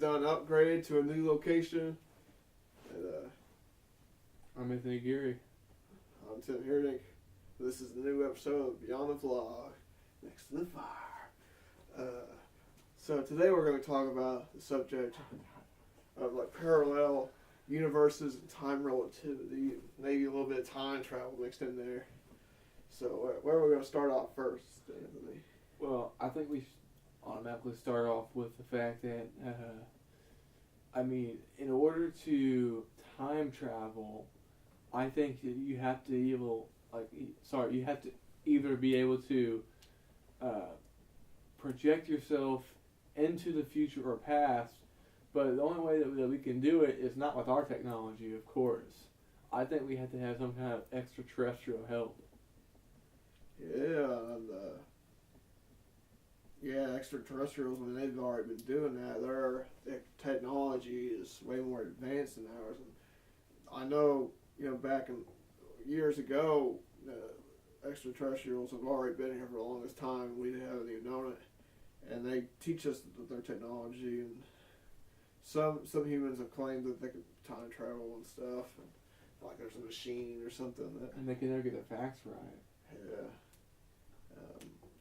done an upgrade to a new location. And, I'm Anthony Geary. I'm Tim Heerdink. This is the new episode of Beyond the Vlog, Next to the Fire. So today we're going to talk about the subject of like parallel universes and time relativity, maybe a little bit of time travel mixed in there. So where are we going to start off first, Anthony? Well, I think we should automatically start off with the fact that, in order to time travel, I think that you have to either be able to project yourself into the future or past, but the only way that we can do it is not with our technology, of course. I think we have to have some kind of extraterrestrial help. Extraterrestrials, I mean, they've already been doing that. Their technology is way more advanced than ours. And I know, back in years ago, extraterrestrials have already been here for the longest time. We haven't even known it. And they teach us their technology. And some humans have claimed that they can time travel and stuff. And like there's a machine or something that. And they can never get their facts right. Yeah.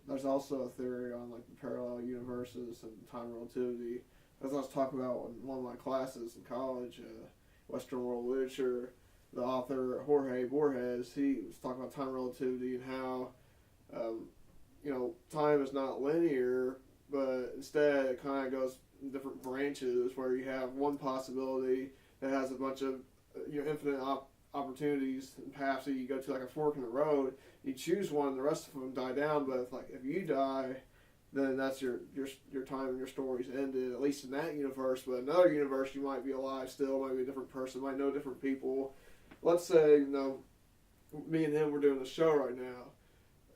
There's also a theory on like the parallel universes and time relativity. As I was talking about in one of my classes in college, Western World Literature, the author Jorge Borges, he was talking about time relativity and how, time is not linear, but instead it kind of goes in different branches where you have one possibility that has a bunch of infinite opportunities and paths. So you go to like a fork in the road, you choose one, the rest of them die down. But if you die, then that's your time and your story's ended, at least in that universe. But another universe, you might be alive still, might be a different person, might know different people. Let's say, me and him, we're doing a show right now.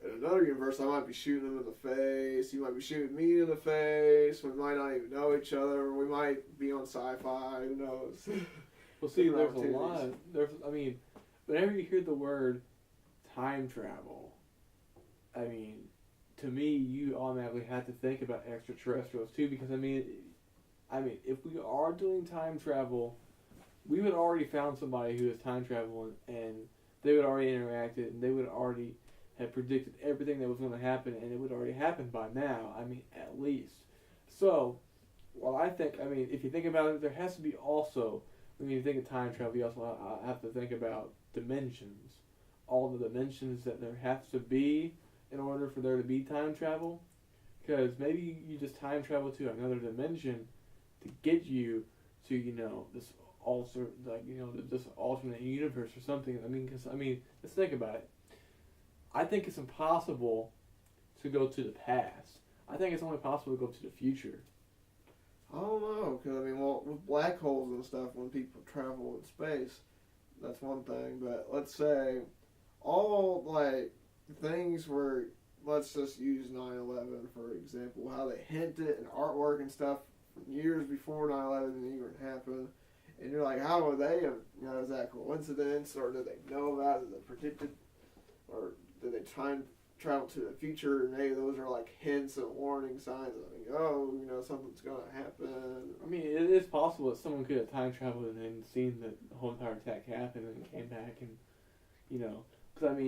In another universe, I might be shooting him in the face. He might be shooting me in the face. We might not even know each other. We might be on sci-fi. Who knows? Well, see, there's a lot. Whenever you hear the word time travel, to me, you automatically have to think about extraterrestrials too, because if we are doing time travel, we would already found somebody who is time traveling, and they would already interacted, and they would already have predicted everything that was going to happen, and it would already happen by now. At least. So, I think, if you think about it, there has to be also, when you think of time travel, you also have to think about dimensions. All the dimensions that there has to be in order for there to be time travel. Because maybe you just time travel to another dimension to get you to, this alternate universe or something. Let's think about it. I think it's impossible to go to the past. I think it's only possible to go to the future. I don't know, because with black holes and stuff, when people travel in space, that's one thing. But let's say all things where, let's just use 9/11 for example, how they hinted in artwork and stuff from years before 9/11 even happened, and you're like, how would they have? Is that a coincidence, or did they know about it? Did they predict it, or did they time travel to the future, and maybe those are like hints and warning signs of something's going to happen. It is possible that someone could have time traveled and seen that the whole entire attack happened and came back and, because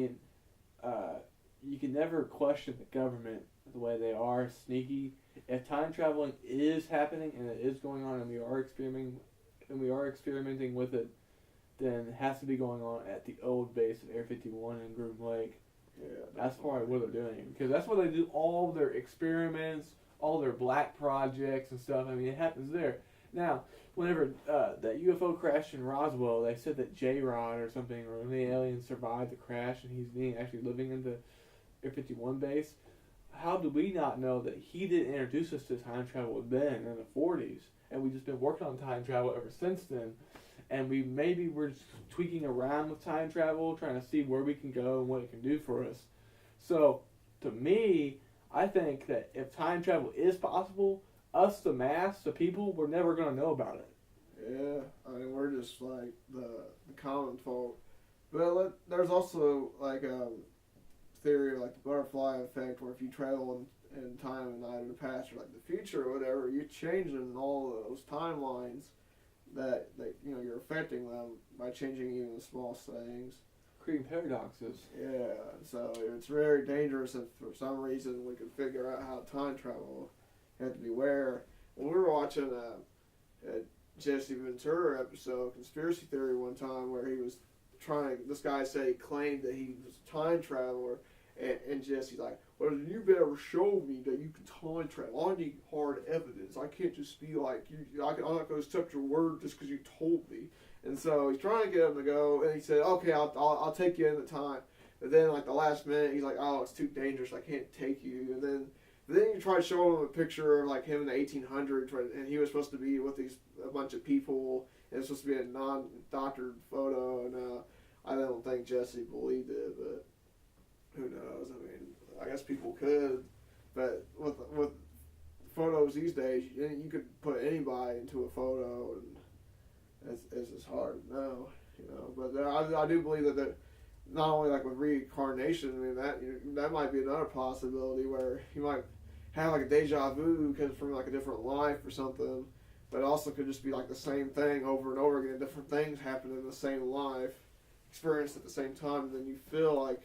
you can never question the government the way they are sneaky. If time traveling is happening and it is going on and we are experimenting with it, then it has to be going on at the old base of Air 51 in Groom Lake. Yeah, that's probably what they're doing, because that's where they do all their experiments, all their black projects and stuff. It happens there. Now, whenever that UFO crashed in Roswell, they said that J-Rod or something, or the alien survived the crash and he's actually living in the Air 51 base. How do we not know that he didn't introduce us to time travel then in the 40s, and we've just been working on time travel ever since then? And we're just tweaking around with time travel, trying to see where we can go and what it can do for us. So, to me, I think that if time travel is possible, us, the mass, the people, we're never going to know about it. Yeah, we're just like the common folk. But there's also like a theory like the butterfly effect, where if you travel in time and either the past or like the future or whatever, you're changing all of those timelines that you know you're affecting them by changing even the smallest things. Creating paradoxes. Yeah, so it's very dangerous if for some reason we could figure out how time travel had to beware. When we were watching a Jesse Ventura episode, Conspiracy Theory, one time where he was this guy said he claimed that he was a time traveler, and Jesse's like, well, you better show me that you can time travel. I need hard evidence. I can't just be like, I'm not going to accept your word just because you told me. And so he's trying to get him to go, and he said, okay, I'll take you in the time. But then, like, the last minute, he's like, oh, it's too dangerous. I can't take you. And then you try showing him a picture of, like, him in the 1800s, and he was supposed to be with a bunch of people, and it's supposed to be a non-doctored photo, and I don't think Jesse believed it, but who knows? I mean, I guess people could, but with photos these days, you could put anybody into a photo, and it's just hard to know, you know. But I do believe that not only like with reincarnation, I mean that might be another possibility where you might have like a deja vu because from like a different life or something, but it also could just be like the same thing over and over again, different things happen in the same life, experienced at the same time, and then you feel like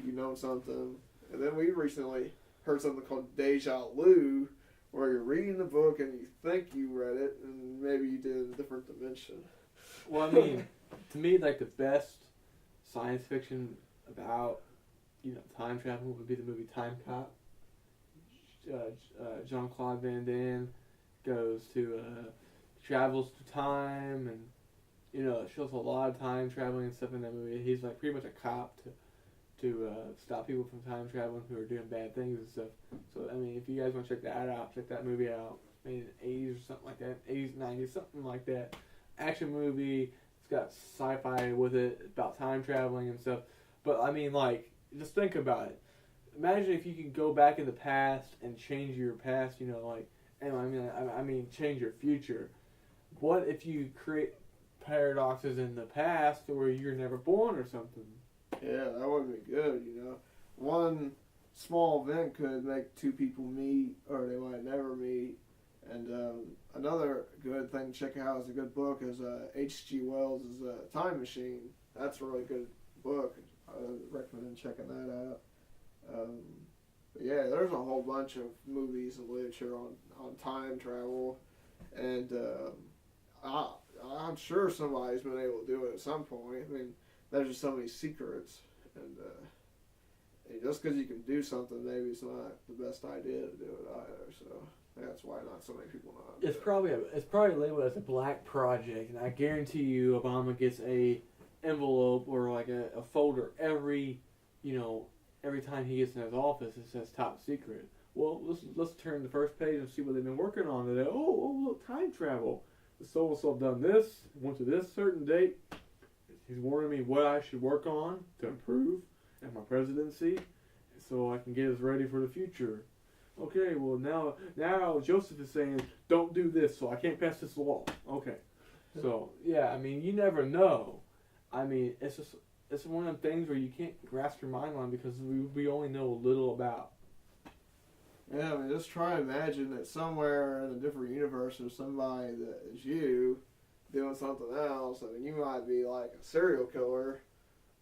you know something. And then we recently heard something called deja vu, where you're reading the book and you think you read it, and maybe you did in a different dimension. Well, I mean, to me, like the best science fiction about, you know, time travel would be the movie Time Cop. Jean-Claude Van Damme travels through time, and you know, it shows a lot of time traveling and stuff in that movie. He's like pretty much a cop to stop people from time traveling who are doing bad things and stuff. So I mean, if you guys want to check that out, check that movie out. Made in the 80s or something like that, 80s, 90s, something like that. Action movie. It's got sci-fi with it about time traveling and stuff. But I mean, like, just think about it. Imagine if you could go back in the past and change your past. You know, like, and I mean, change your future. What if you create paradoxes in the past where you're never born or something? Yeah, that would be good, you know. One small event could make two people meet, or they might never meet. And another good thing to check out is a good book is H.G. Wells' Time Machine. That's a really good book. I recommend checking that out. But yeah, there's a whole bunch of movies and literature on time travel. And I'm sure somebody's been able to do it at some point. I mean, there's just so many secrets, and just because you can do something, maybe it's not the best idea to do it either. So that's why not so many people know how to do it. It's probably labeled as a black project, and I guarantee you, Obama gets a envelope or like a folder every time he gets in his office. It says top secret. Well, let's turn the first page and see what they've been working on today. Oh, look, time travel. The so-and-so done this, went to this certain date. He's warning me what I should work on to improve in my presidency so I can get us ready for the future. Okay, well, now Joseph is saying, don't do this, so I can't pass this law. Okay. So, yeah, I mean, you never know. I mean, it's one of them things where you can't grasp your mind on because we only know a little about. Yeah, I mean, just try to imagine that somewhere in a different universe there's somebody that is you doing something else. I mean, you might be like a serial killer,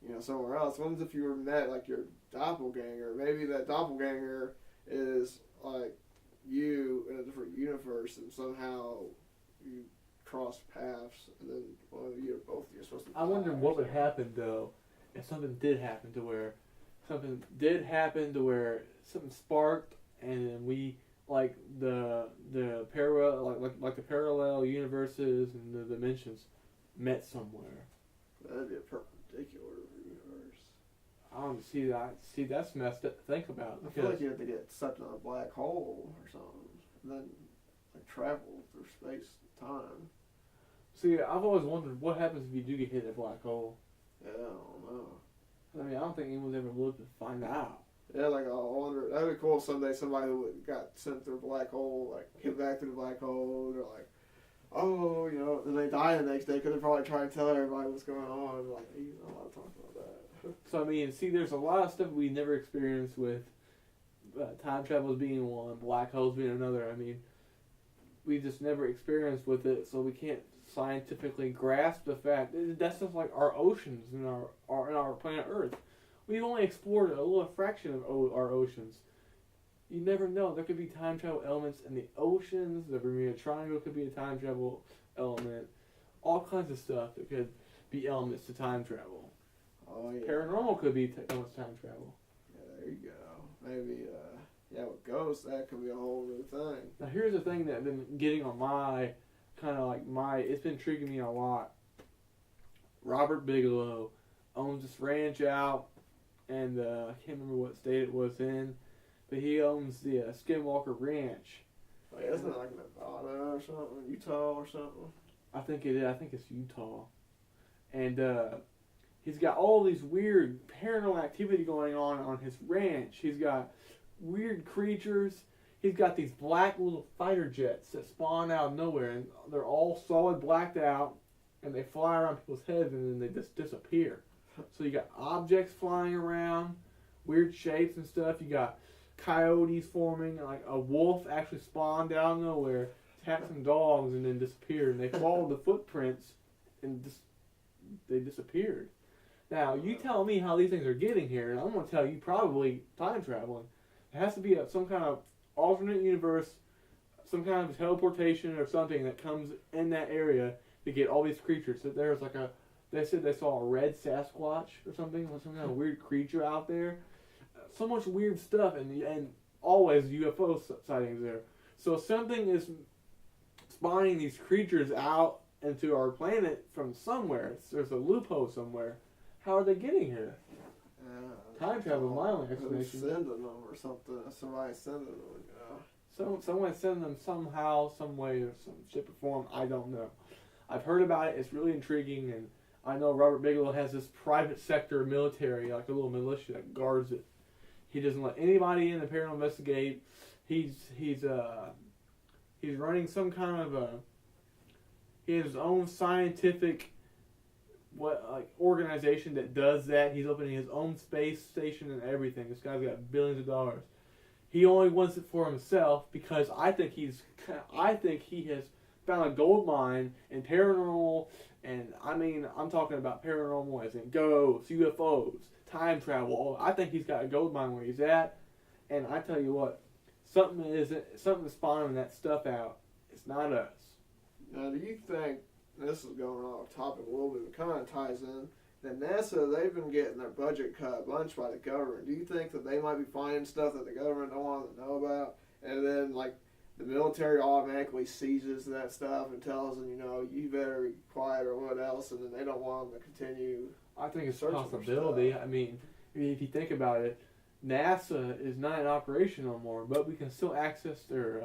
you know, somewhere else. What if you were met like your doppelganger? Maybe that doppelganger is like you in a different universe, and somehow you cross paths, and then one of you or both of you are supposed to. I wonder what would happen though if something did happen to where something sparked, and then we. Like the parallel, like the parallel universes and the dimensions met somewhere. That'd be a perpendicular universe. I don't see that. See, that's messed up to think about. I feel like you have to get sucked in a black hole or something, and then like travel through space and time. See, I've always wondered what happens if you do get hit in a black hole. Yeah, I don't know. I mean, I don't think anyone's ever lived to find out. Yeah, like I wonder. That'd be cool if someday somebody who got sent through a black hole, like came back through the black hole. They're like, oh, you know, and they die the next day because they're probably trying to tell everybody what's going on. Like, you're not allowed to talk about that. So I mean, see, there's a lot of stuff we never experienced with time travel being one, black holes being another. I mean, we just never experienced with it, so we can't scientifically grasp the fact. That's just like our oceans in our planet Earth. We've only explored a little fraction of our oceans. You never know. There could be time travel elements in the oceans. The Bermuda Triangle could be a time travel element. All kinds of stuff that could be elements to time travel. Oh yeah. Paranormal could be elements to time travel. Yeah, there you go. Maybe with ghosts, that could be a whole new thing. Now here's the thing that I've been getting on my it's been intriguing me a lot. Robert Bigelow owns this ranch out, and I can't remember what state it was in, but he owns the Skinwalker Ranch. Like, isn't it like Nevada or something, Utah or something? I think it is. I think it's Utah, and he's got all these weird paranormal activity going on his ranch. He's got weird creatures. He's got these black little fighter jets that spawn out of nowhere, and they're all solid blacked out, and they fly around people's heads, and then they just disappear. So you got objects flying around, weird shapes and stuff. You got coyotes forming, like a wolf actually spawned out of nowhere, attacked some dogs, and then disappeared. And they followed the footprints, and they disappeared. Now, you tell me how these things are getting here, and I'm going to tell you probably time traveling. It has to be some kind of alternate universe, some kind of teleportation or something that comes in that area to get all these creatures. So there's they said they saw a red Sasquatch or something, or some kind of weird creature out there. So much weird stuff, and always UFO sightings there. So something is spawning these creatures out into our planet from somewhere. There's a loophole somewhere. How are they getting here? Time travel is my only explanation. Sending them or something. Somebody sending them. Someone sending them somehow, some way, or some shape or form. I don't know. I've heard about it. It's really intriguing, and I know Robert Bigelow has this private sector military, like a little militia that guards it. He doesn't let anybody in the paranormal investigate. He's running some kind of he has his own scientific organization that does that. He's opening his own space station and everything. This guy's got billions of dollars. He only wants it for himself because I think he has found a gold mine in paranormal, and I mean I'm talking about paranormal as in ghosts, UFOs, time travel. I think he's got a gold mine where he's at, and I tell you what, something is spawning that stuff out. It's not us. Now, do you think, this is going off topic a little bit, but kind of ties in, that NASA, they've been getting their budget cut a bunch by the government. Do you think that they might be finding stuff that the government don't want to know about, and then like the military automatically seizes that stuff and tells them, you better be quiet or what else, and then they don't want them to continue? I think it's a possibility. I mean, if you think about it, NASA is not in operation no more, but we can still access their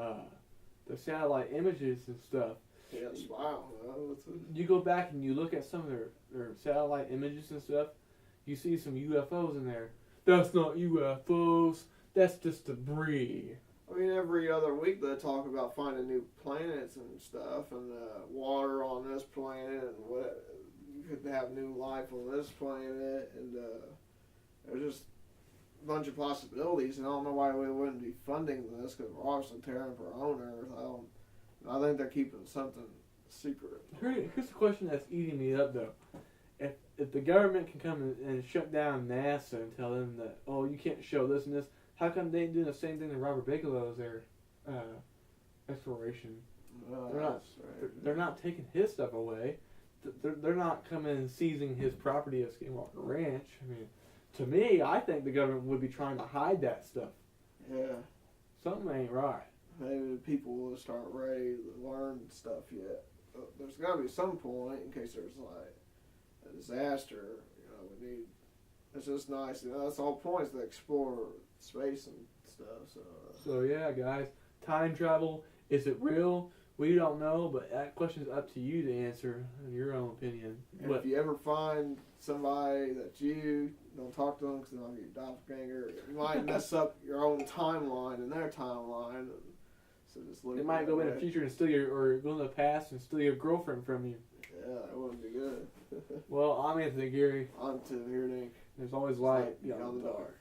satellite images and stuff. Yeah, wow. You go back and you look at some of their satellite images and stuff, you see some UFOs in there. That's not UFOs, that's just debris. I mean, every other week they talk about finding new planets and stuff, and water on this planet, and what you could have new life on this planet, and there's just a bunch of possibilities, and I don't know why we wouldn't be funding this, because we're obviously tearing up our own Earth. I think they're keeping something secret. Here's the question that's eating me up, though. If the government can come and shut down NASA and tell them that, you can't show this and this, how come they ain't doing the same thing to Robert Bigelow's exploration? They're not taking his stuff away. They're not coming and seizing his property at Skinwalker Ranch. I mean, to me, I think the government would be trying to hide that stuff. Yeah. Something ain't right. Maybe people will start ready to learn stuff yet. There's got to be some point in case there's like a disaster. It's just nice. That's the whole point, is to explore space and stuff. So yeah, guys, time travel, is it real? We don't know, but that question's up to you to answer in your own opinion. And if you ever find somebody that you don't talk to them because they'll be your doppelganger, you might mess up your own timeline and their timeline. So just look. They might go in the future and steal or go in the past and steal your girlfriend from you. Yeah, that wouldn't be good. Well, I'm Anthony Geary. I'm Tim Heerdink. There's always light beyond the dark.